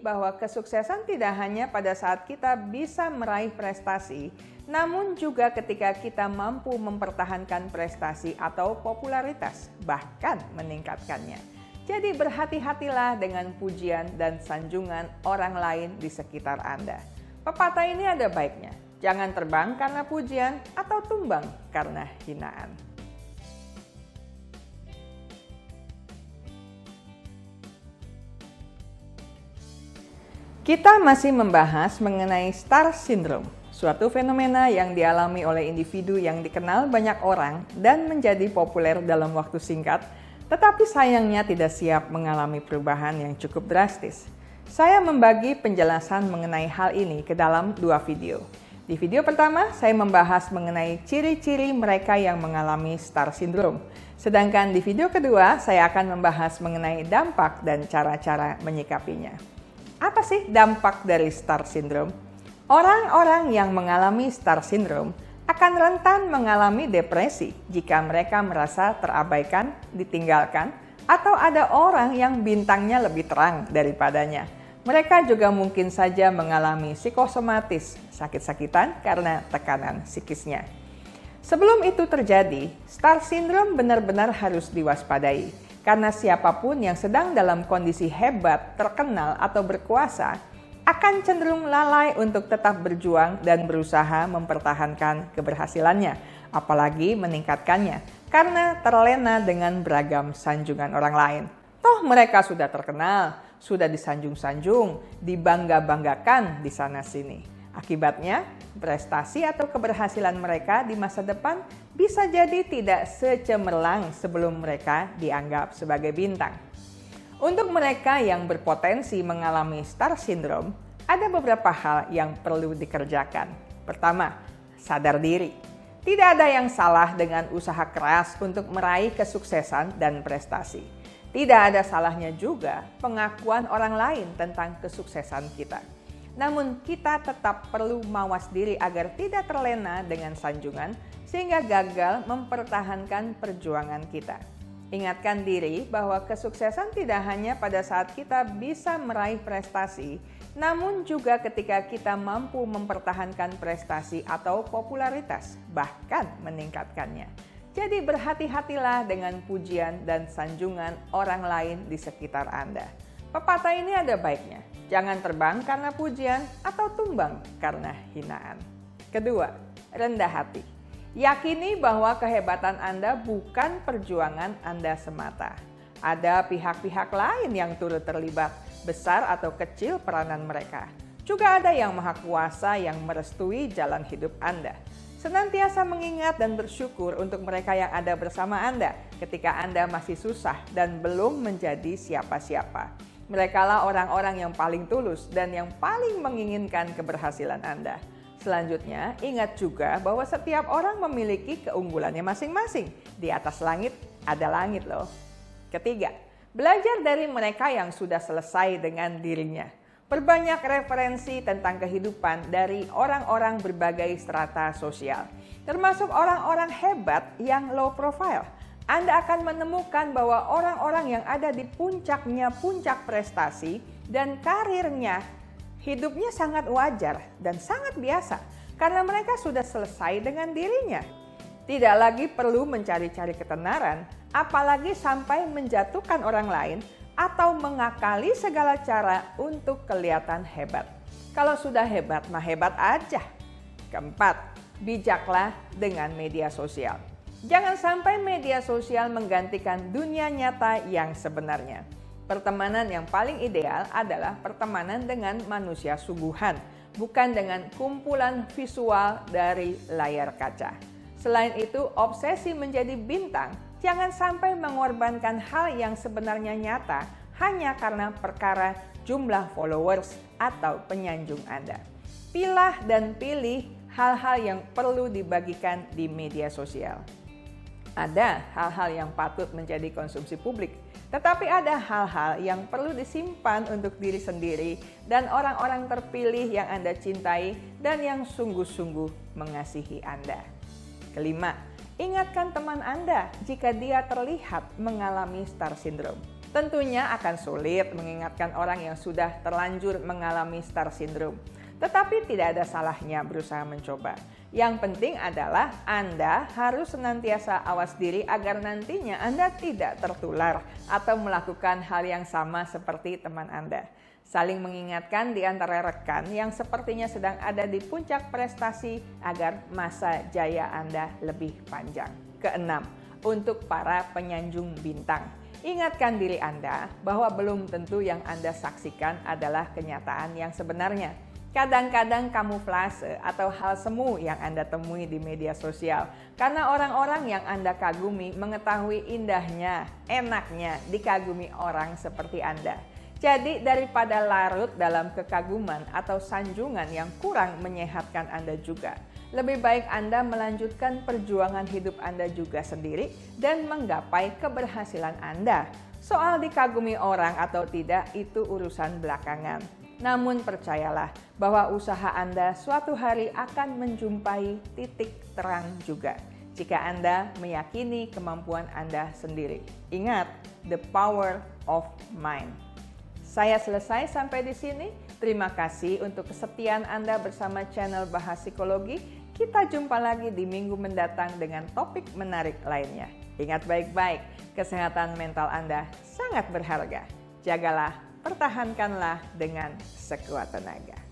bahwa kesuksesan tidak hanya pada saat kita bisa meraih prestasi, namun juga ketika kita mampu mempertahankan prestasi atau popularitas, bahkan meningkatkannya. Jadi berhati-hatilah dengan pujian dan sanjungan orang lain di sekitar Anda. Pepatah ini ada baiknya, jangan terbang karena pujian atau tumbang karena hinaan. Kita masih membahas mengenai star syndrome, suatu fenomena yang dialami oleh individu yang dikenal banyak orang dan menjadi populer dalam waktu singkat, tetapi sayangnya tidak siap mengalami perubahan yang cukup drastis. Saya membagi penjelasan mengenai hal ini ke dalam 2 video. Di video pertama, saya membahas mengenai ciri-ciri mereka yang mengalami star syndrome. Sedangkan di video kedua, saya akan membahas mengenai dampak dan cara-cara menyikapinya. Apa sih dampak dari star syndrome? Orang-orang yang mengalami star syndrome akan rentan mengalami depresi jika mereka merasa terabaikan, ditinggalkan, atau ada orang yang bintangnya lebih terang daripadanya. Mereka juga mungkin saja mengalami psikosomatis, sakit-sakitan karena tekanan psikisnya. Sebelum itu terjadi, star syndrome benar-benar harus diwaspadai. Karena siapapun yang sedang dalam kondisi hebat, terkenal, atau berkuasa akan cenderung lalai untuk tetap berjuang dan berusaha mempertahankan keberhasilannya, apalagi meningkatkannya, karena terlena dengan beragam sanjungan orang lain. Toh mereka sudah terkenal, sudah disanjung-sanjung, dibangga-banggakan di sana-sini. Akibatnya, prestasi atau keberhasilan mereka di masa depan bisa jadi tidak secemerlang sebelum mereka dianggap sebagai bintang. Untuk mereka yang berpotensi mengalami star syndrome, ada beberapa hal yang perlu dikerjakan. Pertama, sadar diri. Tidak ada yang salah dengan usaha keras untuk meraih kesuksesan dan prestasi. Tidak ada salahnya juga pengakuan orang lain tentang kesuksesan kita. Namun kita tetap perlu mawas diri agar tidak terlena dengan sanjungan sehingga gagal mempertahankan perjuangan kita. Ingatkan diri bahwa kesuksesan tidak hanya pada saat kita bisa meraih prestasi, namun juga ketika kita mampu mempertahankan prestasi atau popularitas, bahkan meningkatkannya. Jadi berhati-hatilah dengan pujian dan sanjungan orang lain di sekitar Anda. Pepatah ini ada baiknya, jangan terbang karena pujian atau tumbang karena hinaan. Kedua, rendah hati. Yakini bahwa kehebatan Anda bukan perjuangan Anda semata. Ada pihak-pihak lain yang turut terlibat, besar atau kecil peranan mereka. Juga ada yang maha kuasa yang merestui jalan hidup Anda. Senantiasa mengingat dan bersyukur untuk mereka yang ada bersama Anda ketika Anda masih susah dan belum menjadi siapa-siapa. Merekalah orang-orang yang paling tulus dan yang paling menginginkan keberhasilan Anda. Selanjutnya, ingat juga bahwa setiap orang memiliki keunggulannya masing-masing. Di atas langit ada langit loh. Ketiga, belajar dari mereka yang sudah selesai dengan dirinya. Perbanyak referensi tentang kehidupan dari orang-orang berbagai strata sosial, termasuk orang-orang hebat yang low profile. Anda akan menemukan bahwa orang-orang yang ada di puncak prestasi dan karirnya, hidupnya sangat wajar dan sangat biasa karena mereka sudah selesai dengan dirinya. Tidak lagi perlu mencari-cari ketenaran, apalagi sampai menjatuhkan orang lain atau mengakali segala cara untuk kelihatan hebat. Kalau sudah hebat, mah hebat aja. Keempat, bijaklah dengan media sosial. Jangan sampai media sosial menggantikan dunia nyata yang sebenarnya. Pertemanan yang paling ideal adalah pertemanan dengan manusia sungguhan, bukan dengan kumpulan visual dari layar kaca. Selain itu, obsesi menjadi bintang jangan sampai mengorbankan hal yang sebenarnya nyata hanya karena perkara jumlah followers atau penyanjung Anda. Pilah dan pilih hal-hal yang perlu dibagikan di media sosial. Ada hal-hal yang patut menjadi konsumsi publik, tetapi ada hal-hal yang perlu disimpan untuk diri sendiri dan orang-orang terpilih yang Anda cintai dan yang sungguh-sungguh mengasihi Anda. Kelima, ingatkan teman Anda jika dia terlihat mengalami star syndrome. Tentunya akan sulit mengingatkan orang yang sudah terlanjur mengalami star syndrome. Tetapi tidak ada salahnya berusaha mencoba. Yang penting adalah Anda harus senantiasa awas diri agar nantinya Anda tidak tertular atau melakukan hal yang sama seperti teman Anda. Saling mengingatkan di antara rekan yang sepertinya sedang ada di puncak prestasi agar masa jaya Anda lebih panjang. Keenam, untuk para penyanjung bintang. Ingatkan diri Anda bahwa belum tentu yang Anda saksikan adalah kenyataan yang sebenarnya. Kadang-kadang kamuflase atau hal semu yang Anda temui di media sosial karena orang-orang yang Anda kagumi mengetahui indahnya, enaknya dikagumi orang seperti Anda. Jadi daripada larut dalam kekaguman atau sanjungan yang kurang menyehatkan Anda juga, lebih baik Anda melanjutkan perjuangan hidup Anda juga sendiri dan menggapai keberhasilan Anda. Soal dikagumi orang atau tidak itu urusan belakangan. Namun percayalah bahwa usaha Anda suatu hari akan menjumpai titik terang juga jika Anda meyakini kemampuan Anda sendiri. Ingat, the power of mind. Saya selesai sampai di sini. Terima kasih untuk kesetiaan Anda bersama channel Bahas Psikologi. Kita jumpa lagi di minggu mendatang dengan topik menarik lainnya. Ingat baik-baik, kesehatan mental Anda sangat berharga. Jagalah, pertahankanlah dengan sekuat tenaga.